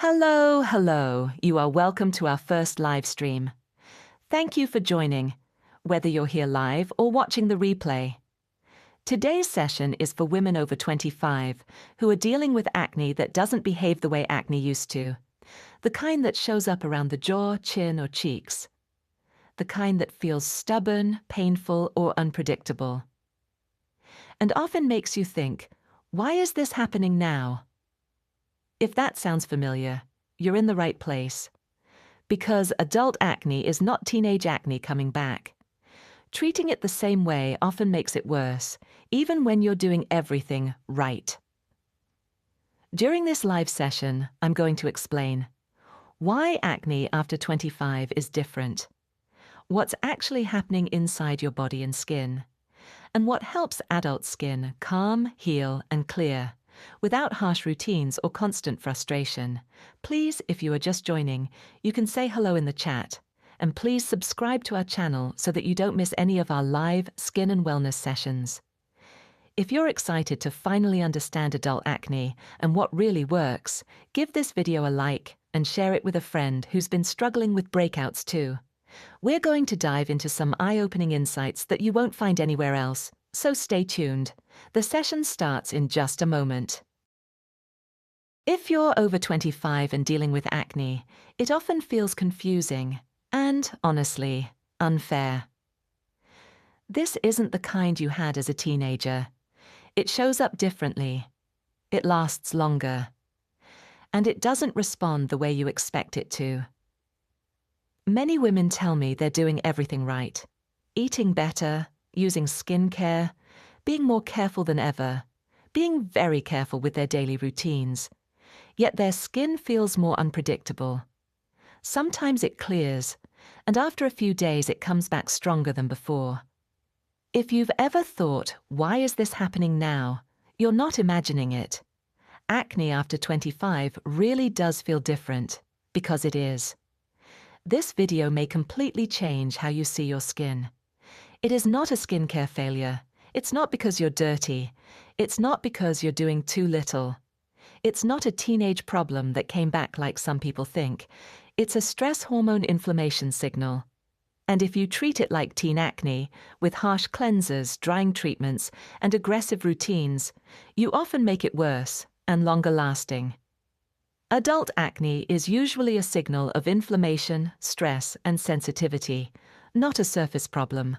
Hello, hello. You are welcome to our first live stream. Thank you for joining, whether you're here live or watching the replay. Today's session is for women over 25 who are dealing with acne that doesn't behave the way acne used to. The kind that shows up around the jaw, chin, or cheeks. The kind that feels stubborn, painful, or unpredictable. And often makes you think, why is this happening now? If that sounds familiar, you're in the right place. Because adult acne is not teenage acne coming back. Treating it the same way often makes it worse, even when you're doing everything right. During this live session, I'm going to explain why acne after 25 is different, what's actually happening inside your body and skin, and what helps adult skin calm, heal, and clear without harsh routines or constant frustration. Please, if you are just joining, you can say hello in the chat. And please subscribe to our channel so that you don't miss any of our live skin and wellness sessions. If you're excited to finally understand adult acne and what really works, give this video a like and share it with a friend who's been struggling with breakouts too. We're going to dive into some eye-opening insights that you won't find anywhere else, so stay tuned. The session starts in just a moment. If you're over 25 and dealing with acne, it often feels confusing and, honestly, unfair. This isn't the kind you had as a teenager. It shows up differently. It lasts longer. And it doesn't respond the way you expect it to. Many women tell me they're doing everything right. Eating better, using skincare, being more careful than ever, being very careful with their daily routines. Yet their skin feels more unpredictable. Sometimes it clears, and after a few days it comes back stronger than before. If you've ever thought, why is this happening now? You're not imagining it. Acne after 25 really does feel different, because it is. This video may completely change how you see your skin. It is not a skincare failure. It's not because you're dirty. It's not because you're doing too little. It's not a teenage problem that came back like some people think. It's a stress hormone inflammation signal. And if you treat it like teen acne, with harsh cleansers, drying treatments, and aggressive routines, you often make it worse and longer lasting. Adult acne is usually a signal of inflammation, stress, and sensitivity, not a surface problem.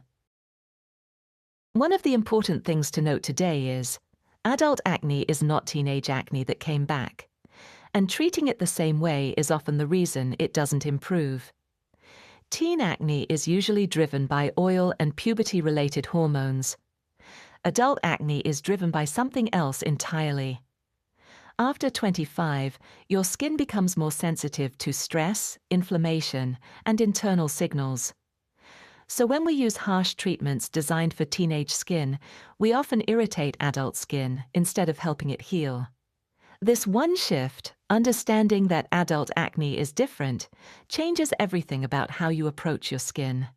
One of the important things to note today is, adult acne is not teenage acne that came back, and treating it the same way is often the reason it doesn't improve. Teen acne is usually driven by oil and puberty-related hormones. Adult acne is driven by something else entirely. After 25, your skin becomes more sensitive to stress, inflammation, and internal signals. So when we use harsh treatments designed for teenage skin, we often irritate adult skin instead of helping it heal. This one shift, understanding that adult acne is different, changes everything about how you approach your skin.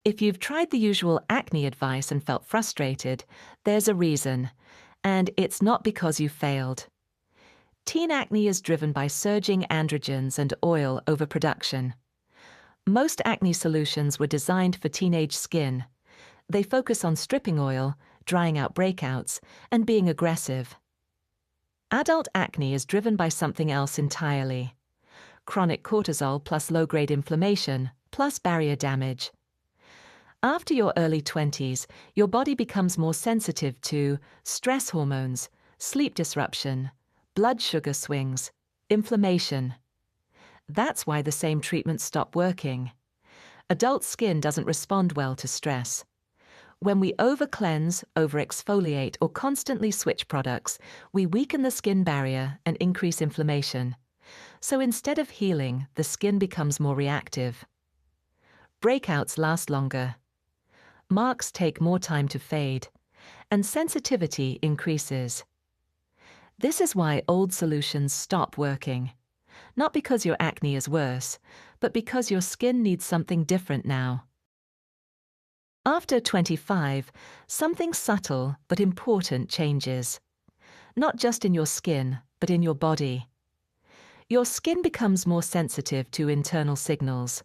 If you've tried the usual acne advice and felt frustrated, there's a reason, and it's not because you failed. Teen acne is driven by surging androgens and oil overproduction. Most acne solutions were designed for teenage skin. They focus on stripping oil, drying out breakouts, and being aggressive. Adult acne is driven by something else entirely. Chronic cortisol plus low-grade inflammation, plus barrier damage. After your early 20s, your body becomes more sensitive to stress hormones, sleep disruption, blood sugar swings, inflammation. That's why the same treatments stop working. Adult skin doesn't respond well to stress. When we over-cleanse, over-exfoliate, or constantly switch products, we weaken the skin barrier and increase inflammation. So instead of healing, the skin becomes more reactive. Breakouts last longer. Marks take more time to fade, and sensitivity increases. This is why old solutions stop working. Not because your acne is worse, but because your skin needs something different now. After 25, something subtle but important changes. Not just in your skin, but in your body. your skin becomes more sensitive to internal signals.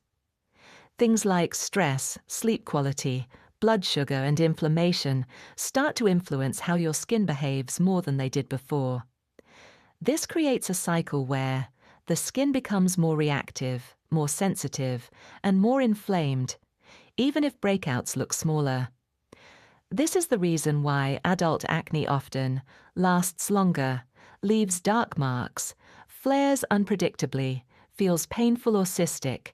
Things like stress, sleep quality, blood sugar, and inflammation start to influence how your skin behaves more than they did before. This creates a cycle where the skin becomes more reactive, more sensitive, and more inflamed, even if breakouts look smaller. This is the reason why adult acne often lasts longer, leaves dark marks, flares unpredictably, feels painful or cystic.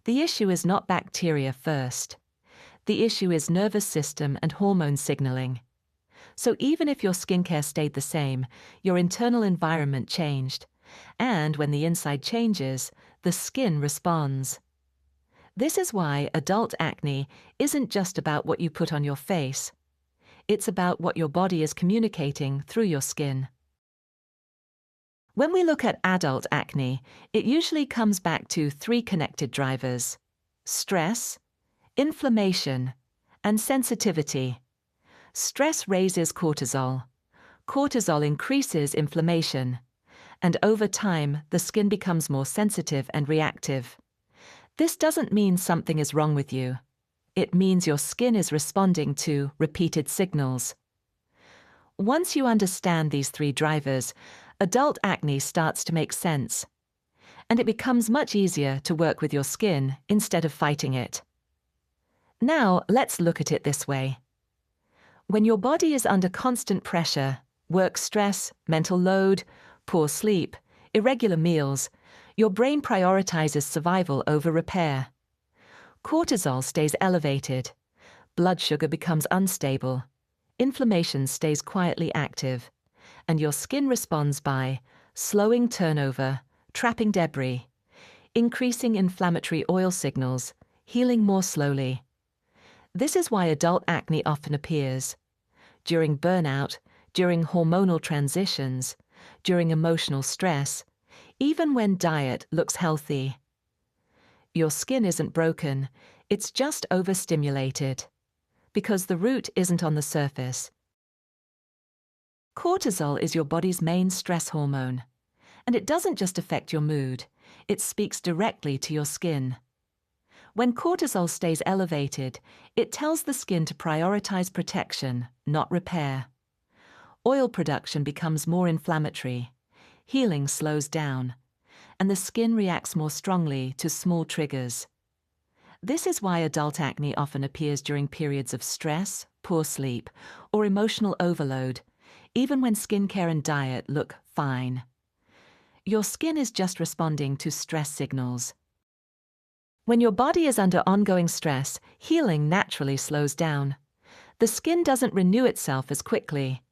The issue is not bacteria first. The issue is nervous system and hormone signaling. So even if your skincare stayed the same, your internal environment changed. And when the inside changes, the skin responds. This is why adult acne isn't just about what you put on your face. It's about what your body is communicating through your skin. When we look at adult acne, it usually comes back to three connected drivers: stress, inflammation, and sensitivity. Stress raises cortisol. Cortisol increases inflammation. And over time, the skin becomes more sensitive and reactive. This doesn't mean something is wrong with you. It means your skin is responding to repeated signals. Once you understand these three drivers, adult acne starts to make sense. And it becomes much easier to work with your skin instead of fighting it. Now, let's look at it this way. When your body is under constant pressure, work stress, mental load, poor sleep, irregular meals, your brain prioritizes survival over repair. Cortisol stays elevated, blood sugar becomes unstable, inflammation stays quietly active, and your skin responds by slowing turnover, trapping debris, increasing inflammatory oil signals, healing more slowly. This is why adult acne often appears during burnout, during hormonal transitions, during emotional stress, even when diet looks healthy. Your skin isn't broken, it's just overstimulated, because the root isn't on the surface. Cortisol is your body's main stress hormone, and it doesn't just affect your mood, it speaks directly to your skin. When cortisol stays elevated, it tells the skin to prioritize protection, not repair. Oil production becomes more inflammatory, healing slows down, and the skin reacts more strongly to small triggers. This is why adult acne often appears during periods of stress, poor sleep, or emotional overload, even when skincare and diet look fine. Your skin is just responding to stress signals. When your body is under ongoing stress, healing naturally slows down. The skin doesn't renew itself as quickly.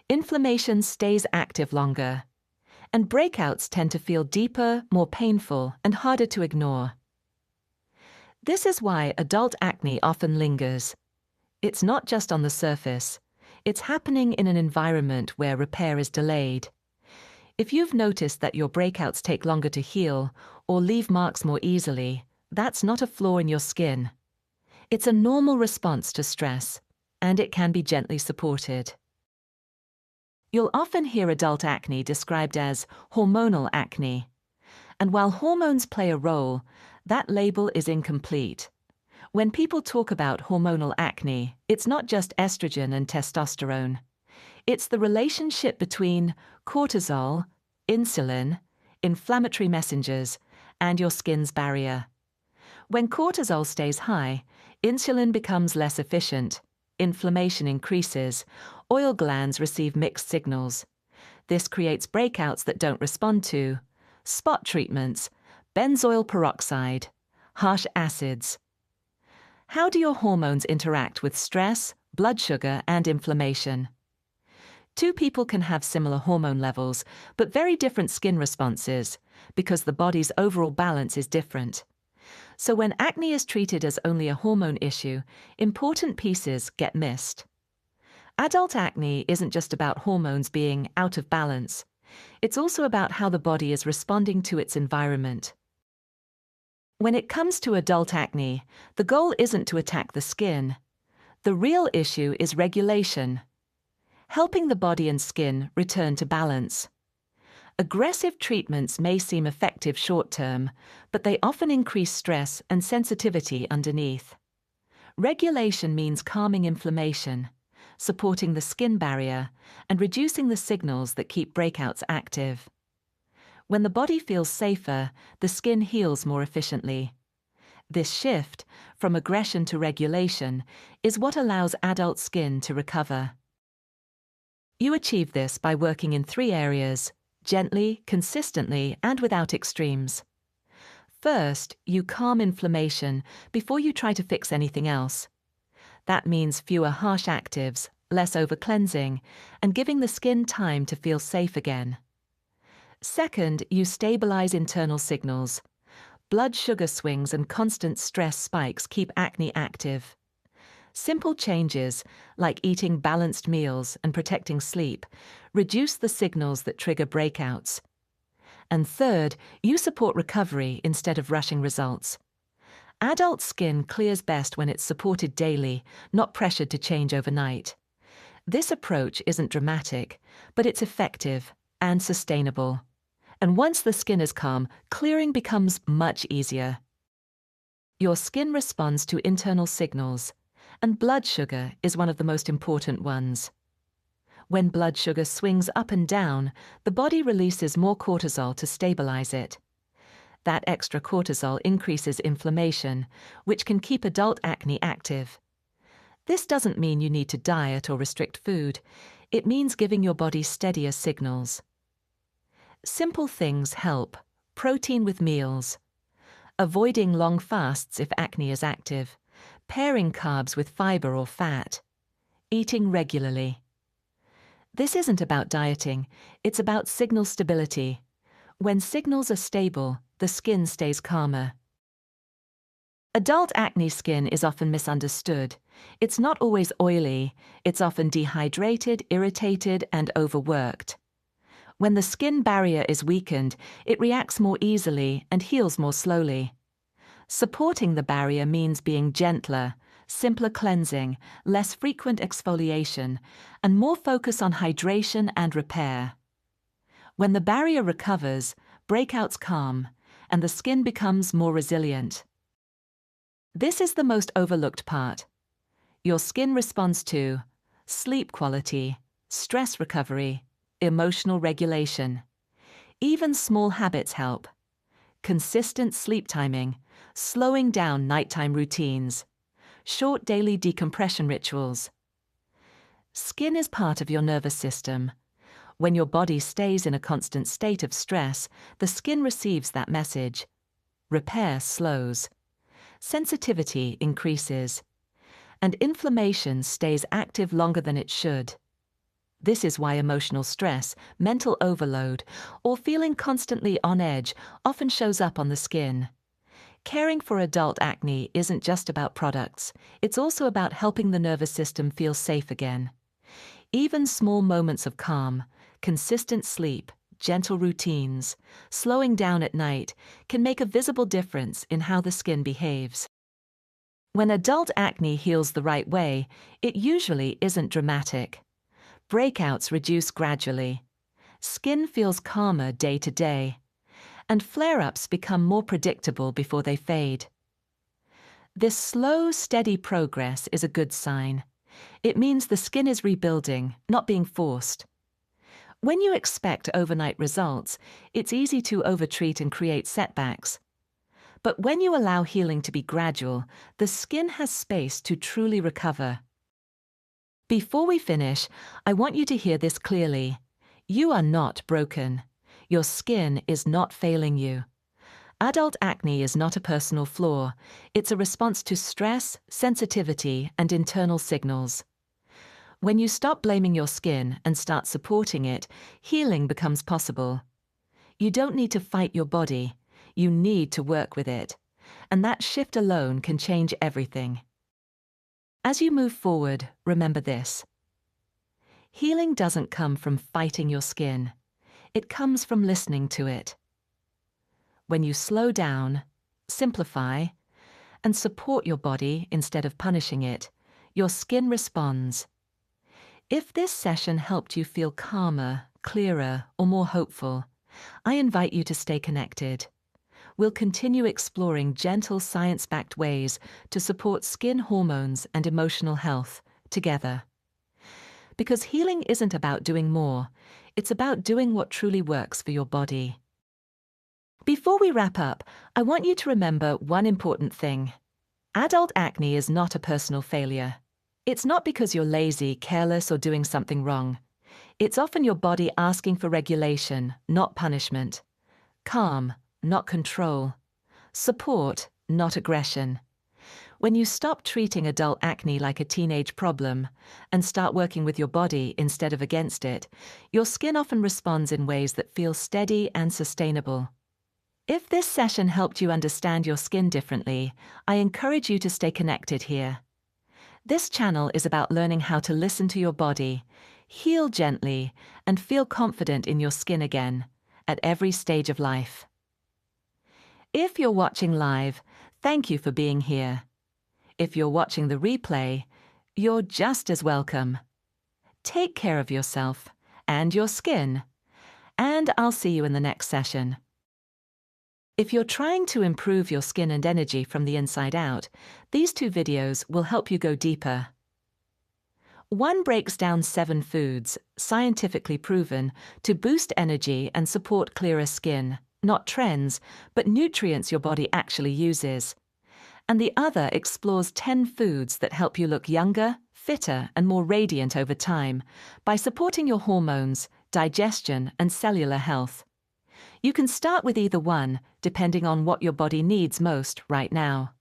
Inflammation stays active longer. And breakouts tend to feel deeper, more painful, and harder to ignore. This is why adult acne often lingers. It's not just on the surface. It's happening in an environment where repair is delayed. If you've noticed that your breakouts take longer to heal or leave marks more easily, that's not a flaw in your skin. It's a normal response to stress, and it can be gently supported. You'll often hear adult acne described as hormonal acne. And while hormones play a role, that label is incomplete. When people talk about hormonal acne, it's not just estrogen and testosterone. It's the relationship between cortisol, insulin, inflammatory messengers, and your skin's barrier. When cortisol stays high, insulin becomes less efficient, inflammation increases, oil glands receive mixed signals. This creates breakouts that don't respond to spot treatments, benzoyl peroxide, harsh acids. How do your hormones interact with stress, blood sugar, and inflammation? Two people can have similar hormone levels, but very different skin responses, because the body's overall balance is different. So when acne is treated as only a hormone issue, important pieces get missed. Adult acne isn't just about hormones being out of balance. It's also about how the body is responding to its environment. When it comes to adult acne, the goal isn't to attack the skin. The real issue is regulation, helping the body and skin return to balance. Aggressive treatments may seem effective short-term, but they often increase stress and sensitivity underneath. Regulation means calming inflammation, supporting the skin barrier, and reducing the signals that keep breakouts active. When the body feels safer, the skin heals more efficiently. This shift, from aggression to regulation, is what allows adult skin to recover. You achieve this by working in 3 areas: gently, consistently, and without extremes. First, you calm inflammation before you try to fix anything else. That means fewer harsh actives, less over-cleansing, and giving the skin time to feel safe again. Second, you stabilize internal signals. Blood sugar swings and constant stress spikes keep acne active. Simple changes, like eating balanced meals and protecting sleep, reduce the signals that trigger breakouts. And third, you support recovery instead of rushing results. Adult skin clears best when it's supported daily, not pressured to change overnight. This approach isn't dramatic, but it's effective and sustainable. And once the skin is calm, clearing becomes much easier. Your skin responds to internal signals, and blood sugar is one of the most important ones. When blood sugar swings up and down, the body releases more cortisol to stabilize it. That extra cortisol increases inflammation, which can keep adult acne active. This doesn't mean you need to diet or restrict food. It means giving your body steadier signals. Simple things help. Protein with meals. Avoiding long fasts if acne is active. Pairing carbs with fiber or fat. Eating regularly. This isn't about dieting, it's about signal stability. When signals are stable, the skin stays calmer. Adult acne skin is often misunderstood. It's not always oily, it's often dehydrated, irritated, and overworked. When the skin barrier is weakened, it reacts more easily and heals more slowly. Supporting the barrier means being gentler, simpler cleansing, less frequent exfoliation, and more focus on hydration and repair. When the barrier recovers, breakouts calm, and the skin becomes more resilient. This is the most overlooked part. Your skin responds to sleep quality, stress recovery, emotional regulation. Even small habits help. Consistent sleep timing, slowing down nighttime routines, short daily decompression rituals. Skin is part of your nervous system. When your body stays in a constant state of stress, the skin receives that message. Repair slows. Sensitivity increases. And inflammation stays active longer than it should. This is why emotional stress, mental overload, or feeling constantly on edge often shows up on the skin. Caring for adult acne isn't just about products, it's also about helping the nervous system feel safe again. Even small moments of calm, consistent sleep, gentle routines, slowing down at night can make a visible difference in how the skin behaves. When adult acne heals the right way, it usually isn't dramatic. Breakouts reduce gradually. Skin feels calmer day to day. And flare-ups become more predictable before they fade. This slow, steady progress is a good sign. It means the skin is rebuilding, not being forced. When you expect overnight results, it's easy to overtreat and create setbacks. But when you allow healing to be gradual, the skin has space to truly recover. Before we finish, I want you to hear this clearly. You are not broken. Your skin is not failing you. Adult acne is not a personal flaw. It's a response to stress, sensitivity, and internal signals. When you stop blaming your skin and start supporting it, healing becomes possible. You don't need to fight your body. You need to work with it. And that shift alone can change everything. As you move forward, remember this. Healing doesn't come from fighting your skin. It comes from listening to it. When you slow down, simplify, and support your body instead of punishing it, your skin responds. If this session helped you feel calmer, clearer, or more hopeful, I invite you to stay connected. We'll continue exploring gentle science-backed ways to support skin hormones and emotional health together. Because healing isn't about doing more, it's about doing what truly works for your body. Before we wrap up, I want you to remember one important thing. Adult acne is not a personal failure. It's not because you're lazy, careless, or doing something wrong. It's often your body asking for regulation, not punishment. Calm, not control. Support, not aggression. When you stop treating adult acne like a teenage problem and start working with your body instead of against it, your skin often responds in ways that feel steady and sustainable. If this session helped you understand your skin differently, I encourage you to stay connected here. This channel is about learning how to listen to your body, heal gently, and feel confident in your skin again, at every stage of life. If you're watching live, thank you for being here. If you're watching the replay, you're just as welcome. Take care of yourself and your skin, and I'll see you in the next session. If you're trying to improve your skin and energy from the inside out, these 2 videos will help you go deeper. One breaks down 7 foods, scientifically proven, to boost energy and support clearer skin, not trends, but nutrients your body actually uses. And the other explores 10 foods that help you look younger, fitter, and more radiant over time by supporting your hormones, digestion, and cellular health. You can start with either one, depending on what your body needs most right now.